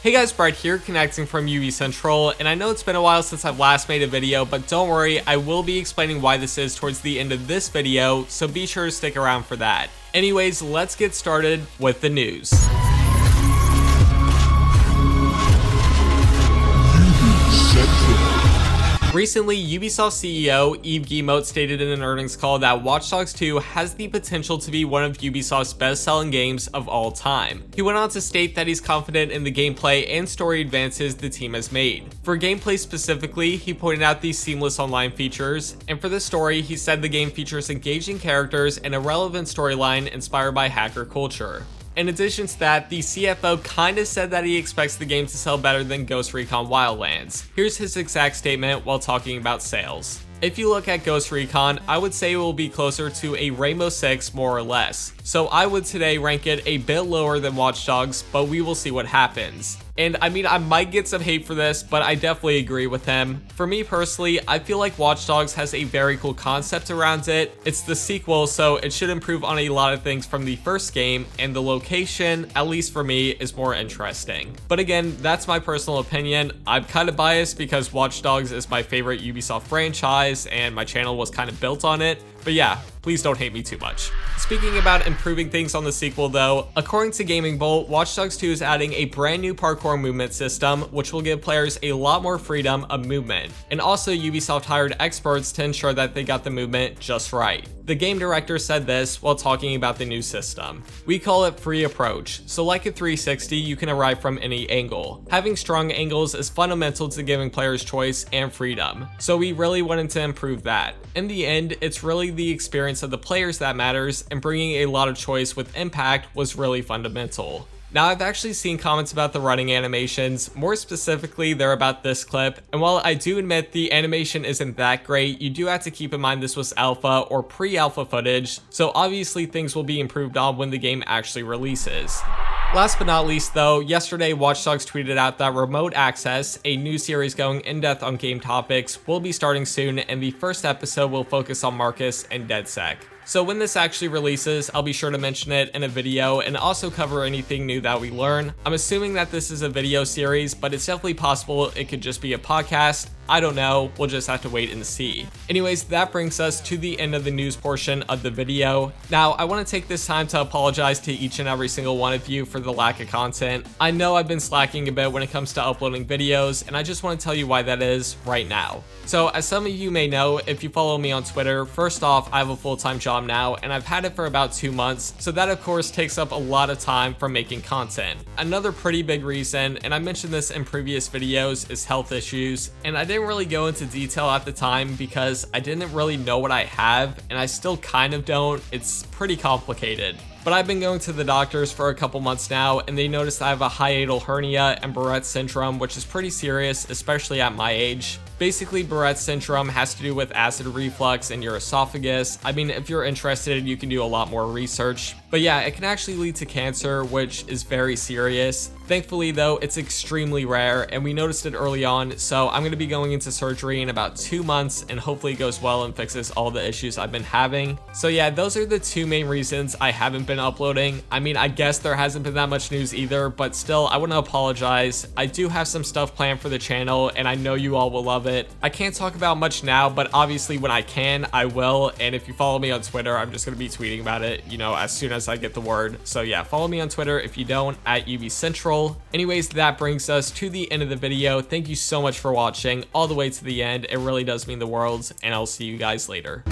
Hey guys, Brett here, connecting from UbiCentral, and I know it's been a while since I've last made a video, but don't worry, I will be explaining why this is towards the end of this video, so be sure to stick around for that. Anyways, let's get started with the news. Recently, Ubisoft CEO Yves Guillemot stated in an earnings call that Watch Dogs 2 has the potential to be one of Ubisoft's best-selling games of all time. He went on to state that he's confident in the gameplay and story advances the team has made. For gameplay specifically, he pointed out the seamless online features, and for the story, he said the game features engaging characters and a relevant storyline inspired by hacker culture. In addition to that, the CFO kinda said that he expects the game to sell better than Ghost Recon Wildlands. Here's his exact statement while talking about sales. If you look at Ghost Recon, I would say it will be closer to a Rainbow Six more or less. So I would today rank it a bit lower than Watch Dogs, but we will see what happens. And I mean, I might get some hate for this, but I definitely agree with him. For me personally, I feel like Watch Dogs has a very cool concept around it. It's the sequel, so it should improve on a lot of things from the first game, and the location, at least for me, is more interesting. But again, that's my personal opinion. I'm kind of biased because Watch Dogs is my favorite Ubisoft franchise, and my channel was kind of built on it. But yeah, please don't hate me too much. Speaking about improving things on the sequel though, according to Gaming Bolt, Watch Dogs 2 is adding a brand new parkour movement system, which will give players a lot more freedom of movement. And also, Ubisoft hired experts to ensure that they got the movement just right. The game director said this while talking about the new system. "We call it free approach, so like a 360, you can arrive from any angle. Having strong angles is fundamental to giving players choice and freedom, so we really wanted to improve that. In the end, it's really the experience of the players that matters, and bringing a lot of choice with impact was really fundamental." Now, I've actually seen comments about the running animations. More specifically, they're about this clip, and while I do admit the animation isn't that great, you do have to keep in mind this was alpha or pre-alpha footage, so obviously things will be improved on when the game actually releases. Last but not least though, yesterday Watch Dogs tweeted out that Remote Access, a new series going in-depth on game topics, will be starting soon, and the first episode will focus on Marcus and DedSec. So when this actually releases, I'll be sure to mention it in a video and also cover anything new that we learn. I'm assuming that this is a video series, but it's definitely possible it could just be a podcast. I don't know, we'll just have to wait and see. Anyways, that brings us to the end of the news portion of the video. Now, I want to take this time to apologize to each and every single one of you for the lack of content. I know I've been slacking a bit when it comes to uploading videos, and I just want to tell you why that is right now. So, as some of you may know, if you follow me on Twitter, first off, I have a full-time job now, and I've had it for about 2 months, so that of course takes up a lot of time from making content. Another pretty big reason, and I mentioned this in previous videos, is health issues, and I didn't really go into detail at the time because I didn't really know what I have, and I still kind of don't. It's pretty complicated. But I've been going to the doctors for a couple months now, and they noticed I have a hiatal hernia and Barrett's syndrome, which is pretty serious, especially at my age. Basically, Barrett's syndrome has to do with acid reflux in your esophagus. I mean, if you're interested, you can do a lot more research. But yeah, it can actually lead to cancer, which is very serious. Thankfully though, it's extremely rare, and we noticed it early on, so I'm going to be going into surgery in about 2 months, and hopefully it goes well and fixes all the issues I've been having. So yeah, those are the 2 main reasons I haven't been uploading. I mean, I guess there hasn't been that much news either, but still, I want to apologize. I do have some stuff planned for the channel, and I know you all will love it. I can't talk about much now, but obviously when I can, I will, and if you follow me on Twitter, I'm just going to be tweeting about it, you know, as soon as I get the word. So yeah, follow me on Twitter if you don't, at UbiCentral. Anyways, that brings us to the end of the video. Thank you so much for watching all the way to the end. It really does mean the world, and I'll see you guys later.